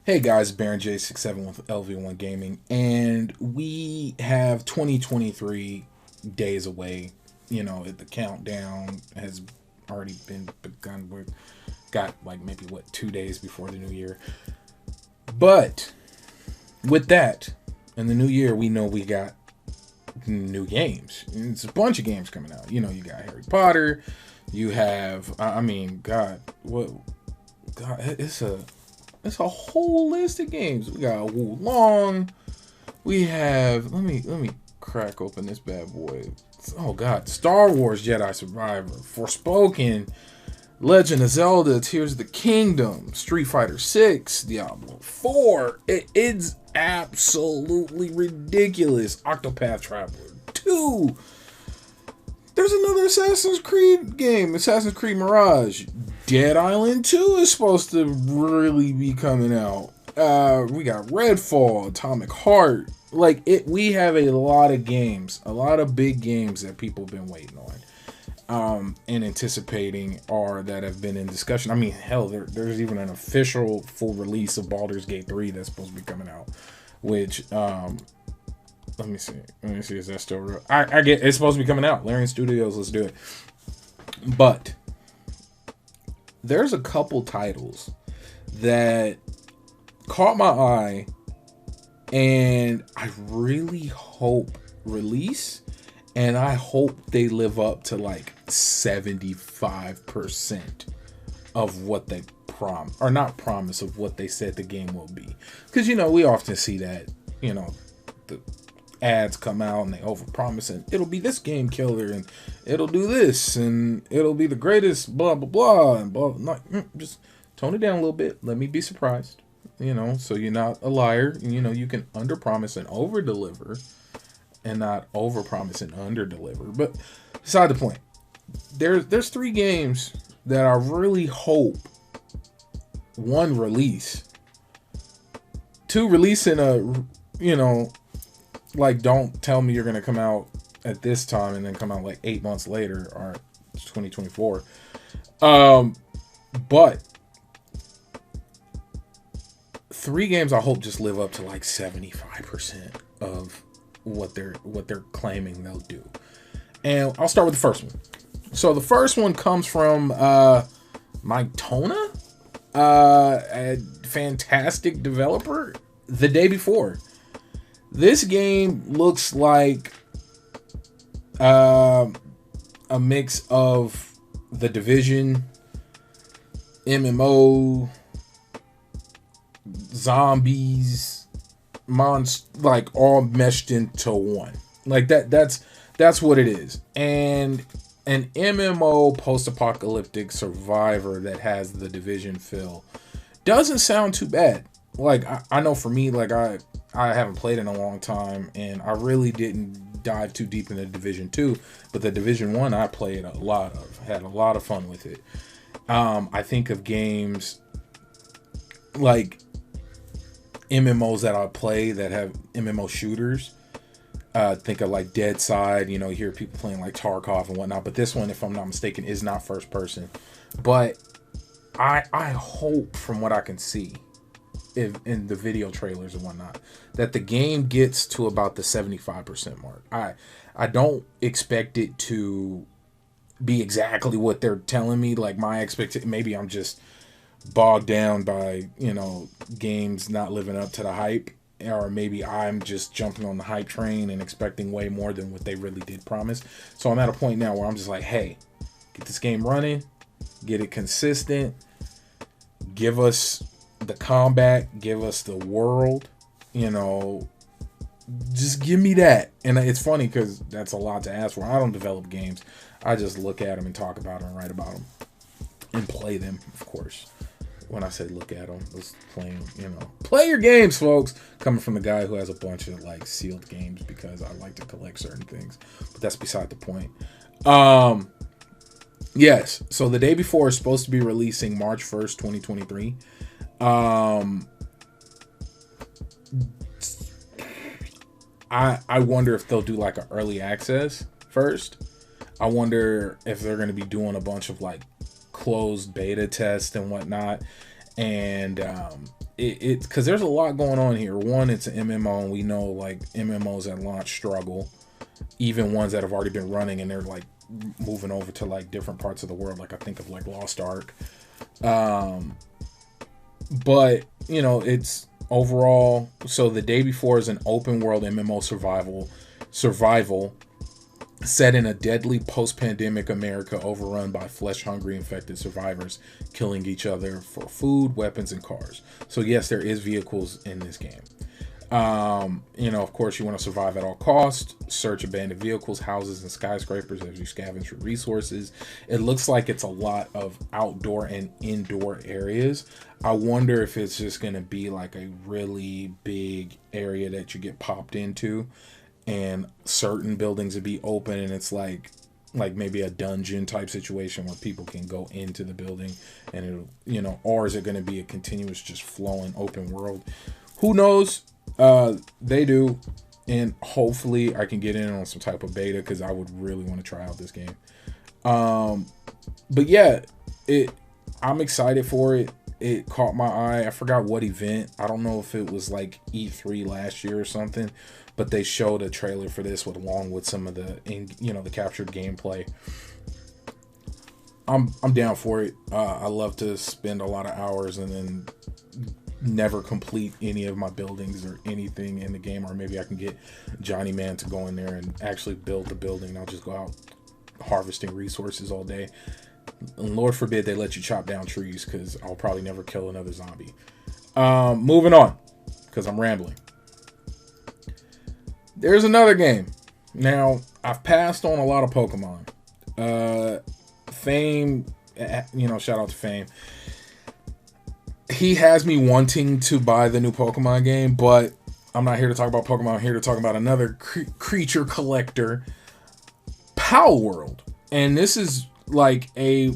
Hey guys, Baron J67 with LV1 Gaming, and we have 2023 days away. The countdown has already been begun. We've got like maybe 2 days before the new year. But with that, in the new year, we know we got new games. It's a bunch of games coming out. You got Harry Potter. You have, God, it's a whole list of games. We got Wu Long. We have let me crack open this bad boy. Oh God, Star Wars Jedi Survivor, Forspoken, Legend of Zelda, Tears of the Kingdom, Street Fighter 6, Diablo 4. It's absolutely ridiculous. Octopath Traveler 2. There's another Assassin's Creed game, Assassin's Creed Mirage. Dead Island 2 is supposed to really be coming out. We got Redfall, Atomic Heart. We have a lot of games, a lot of big games that people have been waiting on, and anticipating, or that have been in discussion. I mean, hell, there's even an official full release of Baldur's Gate 3 that's supposed to be coming out, which, let me see, is that still real? I get it's supposed to be coming out. Larian Studios, let's do it. But there's a couple titles that caught my eye, and I really hope release, and I hope they live up to like 75% of what they promise of what they said the game will be. Because we often see that, the ads come out and they overpromise, and it'll be this game killer, and it'll do this, and it'll be the greatest, blah blah blah, and blah. Just tone it down a little bit. Let me be surprised, so you're not a liar. You can underpromise and overdeliver, and not overpromise and underdeliver. But beside the point, there's 3 games that I really hope, 1, release, 2, release in a don't tell me you're going to come out at this time and then come out like 8 months later, or 2024. But 3 games I hope just live up to like 75% of what they're claiming they'll do. And I'll start with the first one. So the first one comes from Mike Tona, a fantastic developer. The Day Before. This game looks like a mix of The Division, MMO, zombies, all meshed into one. That's what it is. And an MMO post-apocalyptic survivor that has the Division feel doesn't sound too bad. I know for me, I haven't played in a long time, and I really didn't dive too deep into Division 2, but the Division 1 I played a lot of, had a lot of fun with it. I think of games like MMOs that I play that have MMO shooters. Think of like Dead Side, you hear people playing like Tarkov and whatnot, but this one, if I'm not mistaken, is not first person. But I hope, from what I can see, if in the video trailers and whatnot, that the game gets to about the 75% mark. I don't expect it to be exactly what they're telling me. Like, my expectation, maybe I'm just bogged down by games not living up to the hype, or maybe I'm just jumping on the hype train and expecting way more than what they really did promise. So I'm at a point now where I'm just like, hey, get this game running, get it consistent, give us the combat, give us the world, just give me that. And it's funny because that's a lot to ask for. I don't develop games. I just look at them and talk about them and write about them and play them, of course. When I say look at them, let's play them, play your games, folks. Coming from the guy who has a bunch of sealed games because I like to collect certain things, but that's beside the point. Yes, so The Day Before is supposed to be releasing March 1st, 2023. I wonder if they'll do like an early access first. I wonder if they're going to be doing a bunch of closed beta tests and whatnot, and because there's a lot going on here. One, it's an MMO, and we know like MMOs at launch struggle, even ones that have already been running and they're like moving over to like different parts of the world. Like I think of like Lost Ark. But you know, it's overall. So the day before is an open world MMO survival set in a deadly post-pandemic America overrun by flesh-hungry infected survivors killing each other for food, weapons, and cars. So yes, there is vehicles in this game. You know, of course, you want to survive at all costs, search abandoned vehicles, houses, and skyscrapers as you scavenge for resources. It looks like it's a lot of outdoor and indoor areas. I wonder if it's just going to be like a really big area that you get popped into, and certain buildings would be open, and it's like maybe a dungeon type situation where people can go into the building, and it'll, you know, or is it going to be a continuous just flowing open world? Who knows? They do, and hopefully I can get in on some type of beta because I would really want to try out this game. But yeah, I'm excited for it. It caught my eye. I forgot what event. I don't know if it was like E3 last year or something, but they showed a trailer for this along with some of the the captured gameplay. I'm down for it. I love to spend a lot of hours and then never complete any of my buildings or anything in the game, or maybe I can get Johnny Man to go in there and actually build the building. I'll just go out harvesting resources all day. And Lord forbid they let you chop down trees, because I'll probably never kill another zombie. Moving on, because I'm rambling. There's another game. Now, I've passed on a lot of Pokemon. Fame, shout out to Fame. He has me wanting to buy the new Pokemon game, but I'm not here to talk about Pokemon. I'm here to talk about another creature collector, Pal World. And this is like a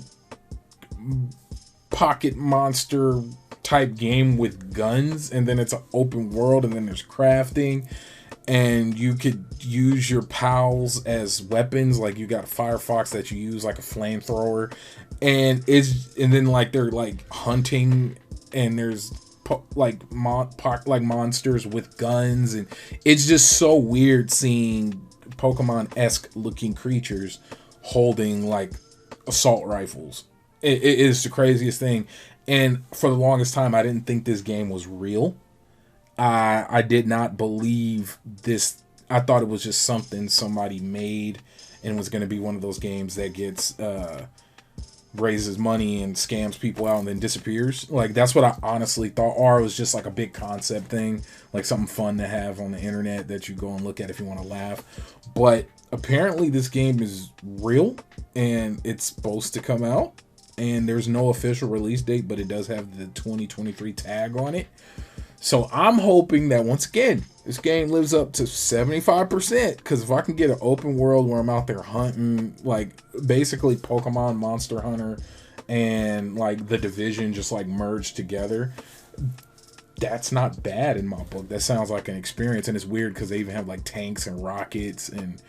pocket monster type game with guns, and then it's an open world, and then there's crafting, and you could use your pals as weapons. Like you got a Firefox that you use like a flamethrower, and then like they're like hunting, and there's like monsters with guns, and it's just so weird seeing Pokemon-esque looking creatures holding like assault rifles. It is the craziest thing, and for the longest time I didn't think this game was real. I did not believe this. I thought it was just something somebody made and was going to be one of those games that gets raises money and scams people out and then disappears. Like that's what I honestly thought, or it was just like a big concept thing, like something fun to have on the internet that you go and look at if you want to laugh. But apparently this game is real, and it's supposed to come out, and there's no official release date, but it does have the 2023 tag on it. So I'm hoping that once again this game lives up to 75%, because if I can get an open world where I'm out there hunting, like basically Pokemon Monster Hunter and like The Division just like merged together, that's not bad in my book. That sounds like an experience. And it's weird because they even have like tanks and rockets, and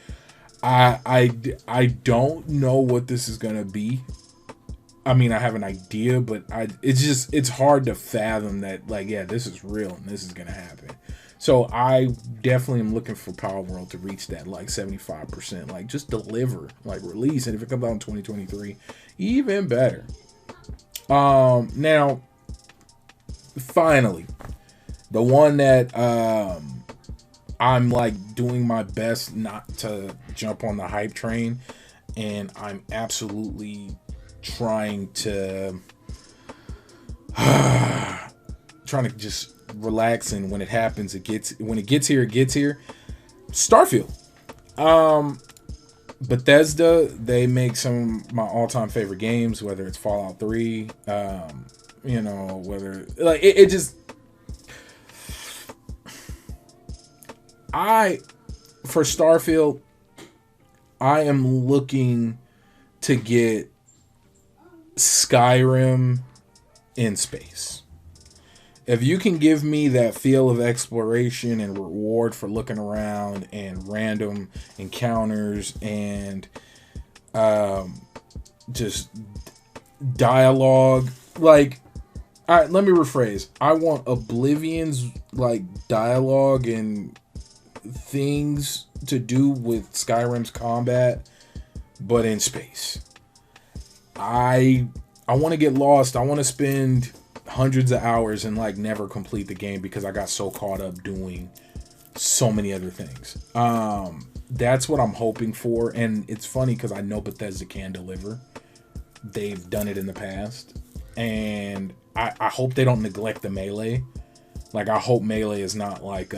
I don't know what this is gonna be. I mean, I have an idea, but it's hard to fathom that, like, yeah, this is real and this is gonna happen. So I definitely am looking for Power World to reach that like 75%, like just deliver, like release, and if it comes out in 2023, even better. Now, finally, the one that I'm like doing my best not to jump on the hype train, and I'm absolutely trying to just relax, and when it happens, it gets here. Starfield. Bethesda, they make some of my all-time favorite games, whether it's Fallout 3, whether like it just for Starfield, I am looking to get Skyrim in space. If you can give me that feel of exploration and reward for looking around and random encounters and just dialogue, like All right, let me rephrase. I want Oblivion's like dialogue and things to do with Skyrim's combat, but in space. I want to get lost. I want to spend hundreds of hours and like never complete the game because I got so caught up doing so many other things. That's what I'm hoping for, and it's funny because I know Bethesda can deliver. They've done it in the past, and I hope they don't neglect the melee. Like, I hope melee is not like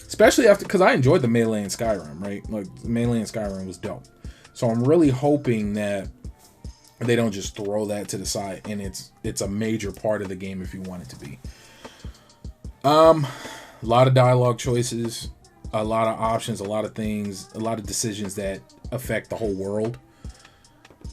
especially after, because I enjoyed the melee in Skyrim, right? Like, the melee in Skyrim was dope. So I'm really hoping that they don't just throw that to the side and it's a major part of the game if you want it to be. A lot of dialogue choices, a lot of options, a lot of things, a lot of decisions that affect the whole world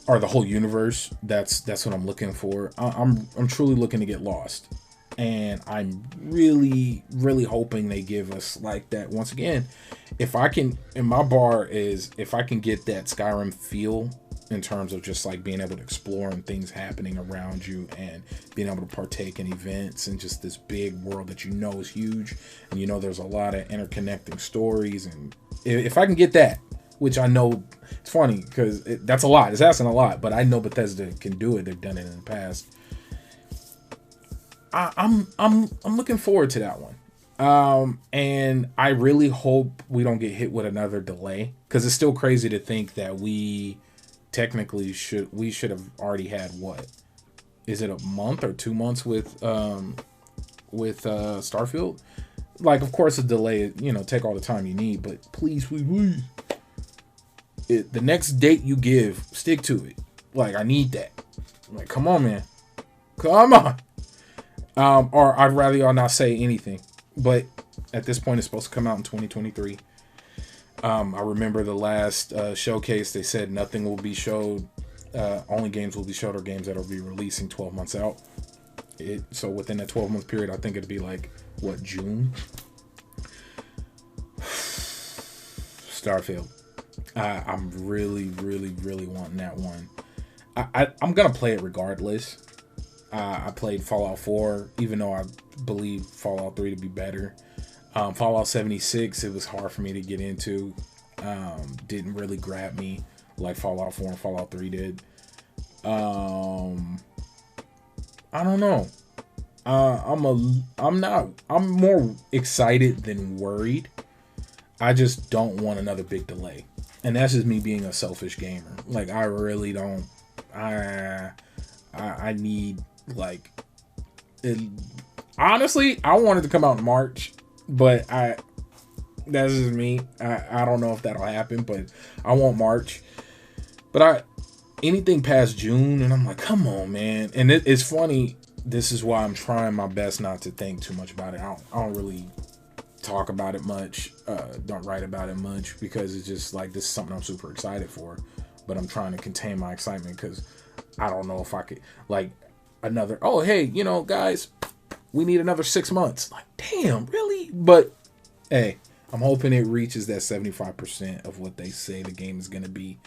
or the whole universe. That's what I'm looking for. I'm truly looking to get lost. And I'm really, really hoping they give us like that. Once again, if I can, and my bar is if I can get that Skyrim feel in terms of just like being able to explore and things happening around you and being able to partake in events and just this big world that you know is huge and you know there's a lot of interconnecting stories, and if I can get that, which I know it's funny because that's a lot, it's asking a lot, but I know Bethesda can do it. They've done it in the past. I'm looking forward to that one. And I really hope we don't get hit with another delay, because it's still crazy to think that we technically should have already had, what is it, a month or 2 months with Starfield. Like, of course a delay, take all the time you need, but please, the next date you give, stick to it. Like, I need that. Like, come on, man, come on. Or I'd rather y'all not say anything. But at this point, it's supposed to come out in 2023. I remember the last showcase, they said nothing will be showed. Only games will be showed are games that will be releasing 12 months out. So within that 12-month period, I think it'd be like, what, June? Starfield. I'm really, really, really wanting that one. I'm going to play it regardless. I played Fallout 4, even though I believe Fallout 3 to be better. Fallout 76, it was hard for me to get into. Didn't really grab me like Fallout 4 and Fallout 3 did. I don't know. I'm more excited than worried. I just don't want another big delay. And that's just me being a selfish gamer. Like, I really don't. I need, like, honestly, I wanted to come out in March, but that's just me. I don't know if that'll happen, but I want March. But anything past June, and I'm like, come on, man. And it's funny. This is why I'm trying my best not to think too much about it. I don't really talk about it much. Don't write about it much, because it's just like, this is something I'm super excited for. But I'm trying to contain my excitement, because I don't know if I could, like, another, oh, hey, guys, we need another 6 months. Like, damn, really? But, hey, I'm hoping it reaches that 75% of what they say the game is going to be.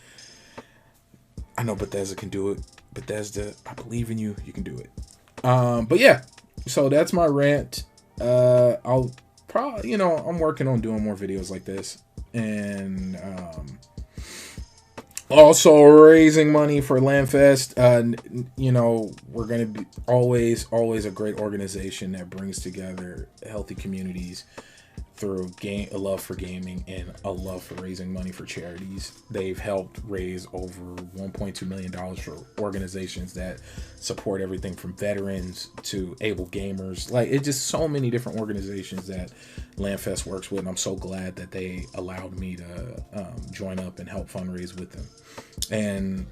I know Bethesda can do it. Bethesda, I believe in you. You can do it. But, yeah, so that's my rant. I'll probably, I'm working on doing more videos like this. And, also raising money for LandFest. We're going to be always a great organization that brings together healthy communities through a love for gaming and a love for raising money for charities. They've helped raise over $1.2 million for organizations that support everything from veterans to able gamers. Like, it's just so many different organizations that LandFest works with, and I'm so glad that they allowed me to join up and help fundraise with them. And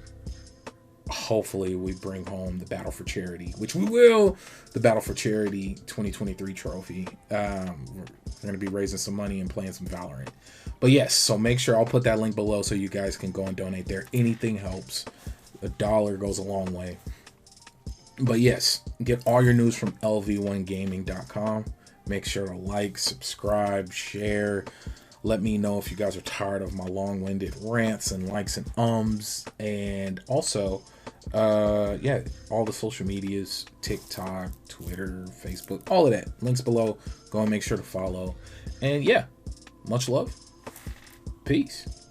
hopefully we bring home the Battle for Charity, which we will, the Battle for Charity 2023 trophy. We're going to be raising some money and playing some Valorant. But yes, so make sure I'll put that link below so you guys can go and donate there. Anything helps. $1 goes a long way. But yes, get all your news from LV1gaming.com. Make sure to like, subscribe, share, Let me know if you guys are tired of my long-winded rants and likes and ums. And also, yeah, all the social medias, TikTok, Twitter, Facebook, all of that. Links below. Go and make sure to follow. And yeah, much love. Peace.